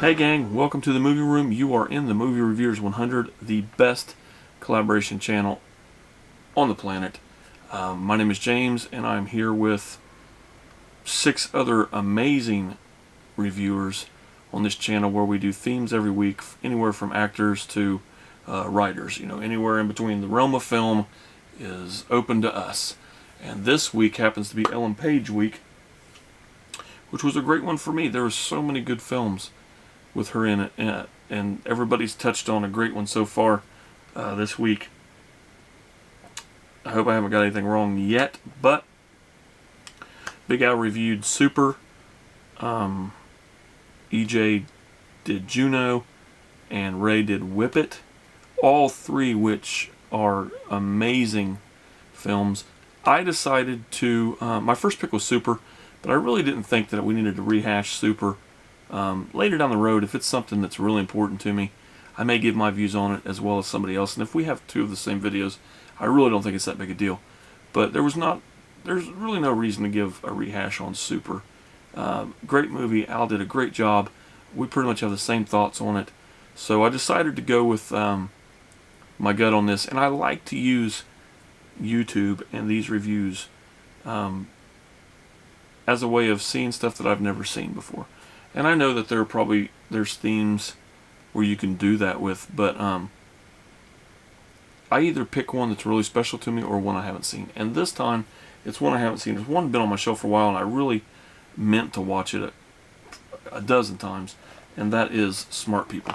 Hey gang, welcome to the Movie Room. You are in the Movie Reviewers 100, the best collaboration channel on the planet. My name is James, and I'm here with 6 other amazing reviewers on this channel where we do themes every week, anywhere from actors to writers. You know, anywhere in between the realm of film is open to us. And this week happens to be Ellen Page week, which was a great one for me. There were so many good films with her in it, and everybody's touched on a great one so far this week. I hope I haven't got anything wrong yet, but Big Al reviewed Super, EJ did Juno, and Ray did Whip It, all 3 which are amazing films. I decided to, my first pick was Super, but I really didn't think that we needed to rehash Super. Later down the road, if it's something that's really important to me, I may give my views on it as well as somebody else. And if we have 2 of the same videos, I really don't think it's that big a deal. But there's really no reason to give a rehash on Super. Great movie. Al did a great job. We pretty much have the same thoughts on it. So I decided to go with my gut on this. And I like to use YouTube and these reviews as a way of seeing stuff that I've never seen before. And I know that there's themes where you can do that with, but I either pick one that's really special to me or one I haven't seen. And this time, it's one I haven't seen. It's one been on my shelf for a while, and I really meant to watch it a dozen times, and that is Smart People.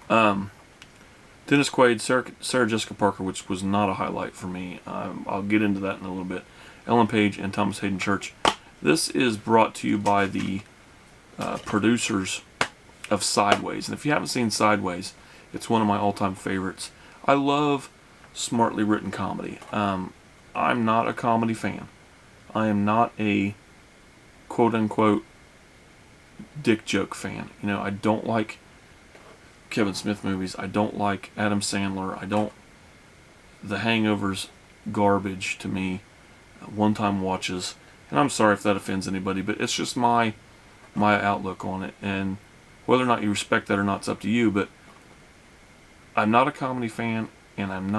Dennis Quaid, Sarah Jessica Parker, which was not a highlight for me. I'll get into that in a little bit. Ellen Page and Thomas Hayden Church. This is brought to you by the producers of Sideways. And if you haven't seen Sideways, it's one of my all-time favorites. I love smartly written comedy. I'm not a comedy fan. I am not a quote-unquote dick joke fan. You know, I don't like Kevin Smith movies. I don't like Adam Sandler. The Hangover's garbage to me. One-time watches. And I'm sorry if that offends anybody, but it's just my outlook on it. And whether or not you respect that or not, it's up to you. But I'm not a comedy fan, and I'm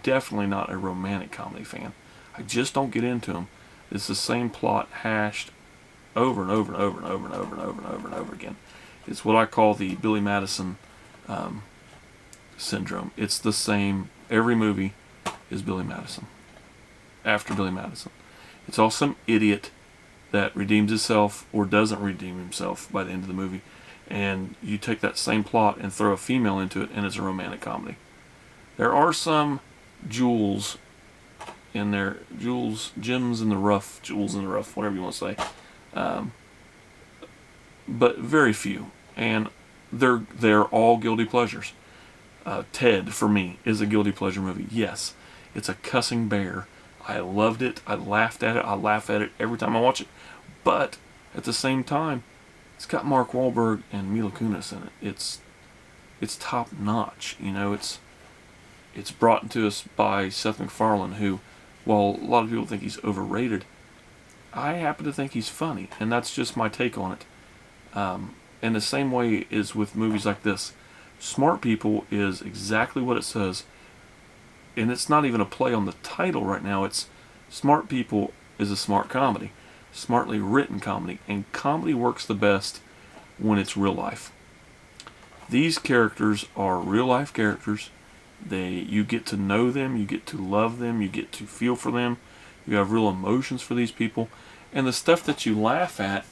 definitely not a romantic comedy fan. I just don't get into them. It's the same plot hashed over and over and over and over and over and over and over and over again. It's what I call the Billy Madison syndrome. It's the same. Every movie is Billy Madison. After Billy Madison. It's all some idiot that redeems himself or doesn't redeem himself by the end of the movie. And you take that same plot and throw a female into it, and it's a romantic comedy. There are some jewels in there. Gems in the rough, whatever you want to say. But very few. And they're all guilty pleasures. Ted, for me, is a guilty pleasure movie. Yes, it's a cussing bear. I loved it. I laughed at it. I laugh at it every time I watch it. But at the same time, it's got Mark Wahlberg and Mila Kunis in it. It's top notch. You know, it's brought to us by Seth MacFarlane, who, while a lot of people think he's overrated, I happen to think he's funny, and that's just my take on it. And the same way is with movies like this. Smart People is exactly what it says. And it's not even a play on the title right now. It's Smart People is a smart comedy. Smartly written comedy. And comedy works the best when it's real life. These characters are real life characters. You get to know them. You get to love them. You get to feel for them. You have real emotions for these people. And the stuff that you laugh at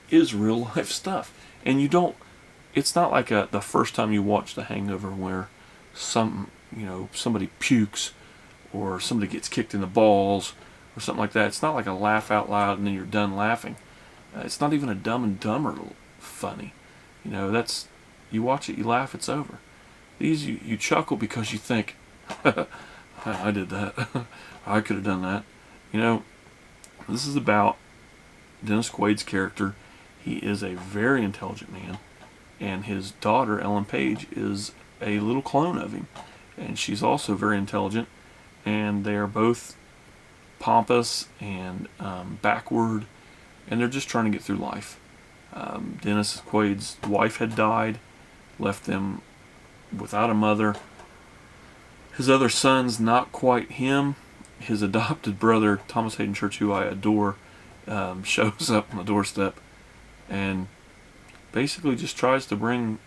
is real life stuff. And you don't... It's not like the first time you watch The Hangover where somebody pukes or somebody gets kicked in the balls or something like that. It's not like a laugh out loud and then you're done laughing. It's not even a Dumb and Dumber funny. You know, you watch it, you laugh, it's over. These you chuckle because you think, I did that. I could have done that. You know, this is about Dennis Quaid's character. He is a very intelligent man, and his daughter Ellen Page is a little clone of him. And she's also very intelligent, and they are both pompous and backward, and they're just trying to get through life. Dennis Quaid's wife had died, left them without a mother. His other son's not quite him. His adopted brother, Thomas Hayden Church, who I adore, shows up on the doorstep and basically just tries to bring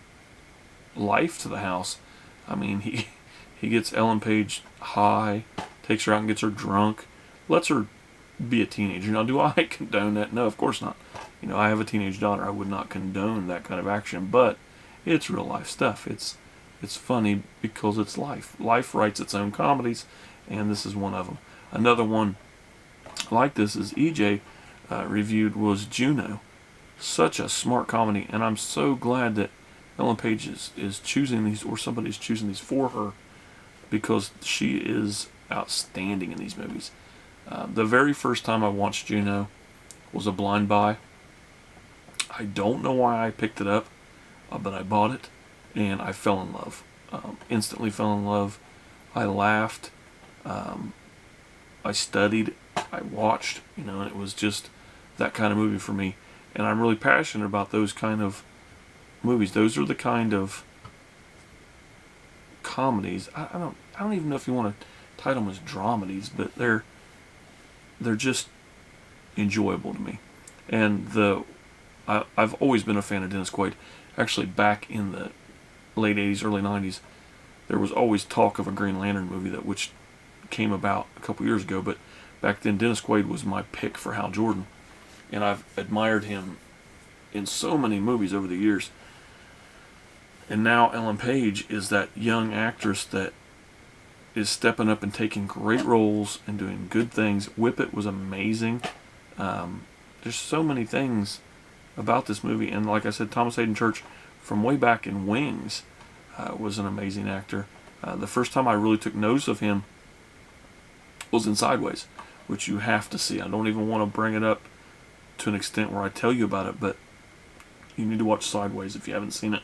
life to the house. I mean, he gets Ellen Page high, takes her out and gets her drunk, lets her be a teenager. Now, do I condone that? No, of course not. You know, I have a teenage daughter. I would not condone that kind of action, but it's real life stuff. It's funny because it's life. Life writes its own comedies, and this is one of them. Another one like this is EJ reviewed was Juno. Such a smart comedy, and I'm so glad that Ellen Page is choosing these, or somebody's choosing these for her, because she is outstanding in these movies. The very first time I watched Juno was a blind buy. I don't know why I picked it up, but I bought it, and I fell in love. Instantly fell in love. I laughed. I studied. I watched. You know, and it was just that kind of movie for me. And I'm really passionate about those kind of movies. Those are the kind of comedies. I don't even know if you want to title them as dramedies, but they're just enjoyable to me. And I've always been a fan of Dennis Quaid. Actually, back in the late 80s, early 90s, there was always talk of a Green Lantern movie which came about a couple years ago, but back then Dennis Quaid was my pick for Hal Jordan. And I've admired him in so many movies over the years. And now Ellen Page is that young actress that is stepping up and taking great roles and doing good things. Whip It was amazing. There's so many things about this movie. And like I said, Thomas Hayden Church, from way back in Wings, was an amazing actor. The first time I really took notice of him was in Sideways, which you have to see. I don't even want to bring it up to an extent where I tell you about it, but you need to watch Sideways if you haven't seen it.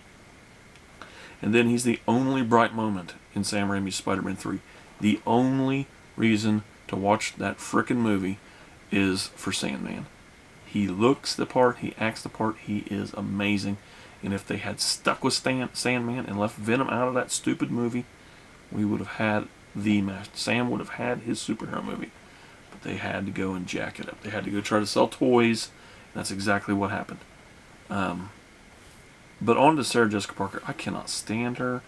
And then he's the only bright moment in Sam Raimi's Spider-Man 3. The only reason to watch that frickin' movie is for Sandman. He looks the part, he acts the part, he is amazing. And if they had stuck with Sandman and left Venom out of that stupid movie, we would have had Sam would have had his superhero movie. But they had to go and jack it up. They had to go try to sell toys. And that's exactly what happened. But on to Sarah Jessica Parker. I cannot stand her.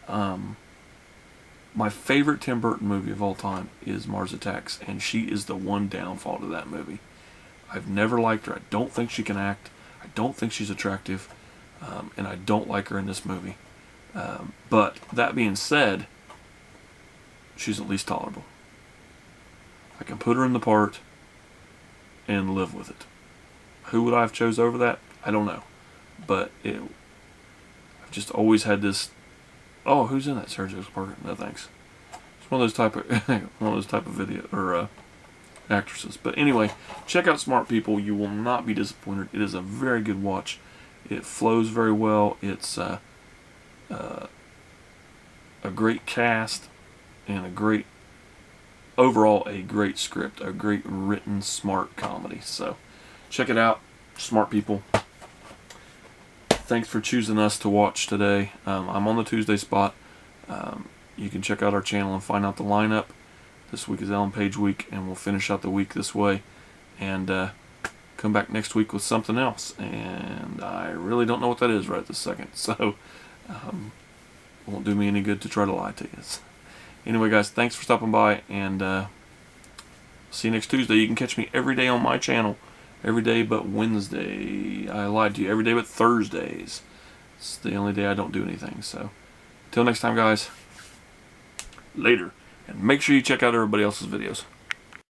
My favorite Tim Burton movie of all time is Mars Attacks, and she is the one downfall to that movie. I've never liked her. I don't think she can act. I don't think she's attractive. And I don't like her in this movie. But that being said, she's at least tolerable. I can put her in the part and live with it. Who would I have chose over that? I don't know. But I've just always had this, oh, who's in that? Sarah Jessica Parker? No thanks. It's one of those type of video or actresses. But anyway, check out Smart People. You will not be disappointed. It is a very good watch. It flows very well. It's a great cast and overall a great script, a great written, smart comedy. So check it out, Smart People. Thanks for choosing us to watch today. I'm on the Tuesday spot. You can check out our channel and find out the lineup. This week is Ellen Page week, and we'll finish out the week this way. And come back next week with something else. And I really don't know what that is right this second. So it won't do me any good to try to lie to you. Anyway, guys, thanks for stopping by. And see you next Tuesday. You can catch me every day on my channel. Every day but Wednesday. I lied to you. Every day but Thursdays. It's the only day I don't do anything. So, till next time, guys. Later. And make sure you check out everybody else's videos.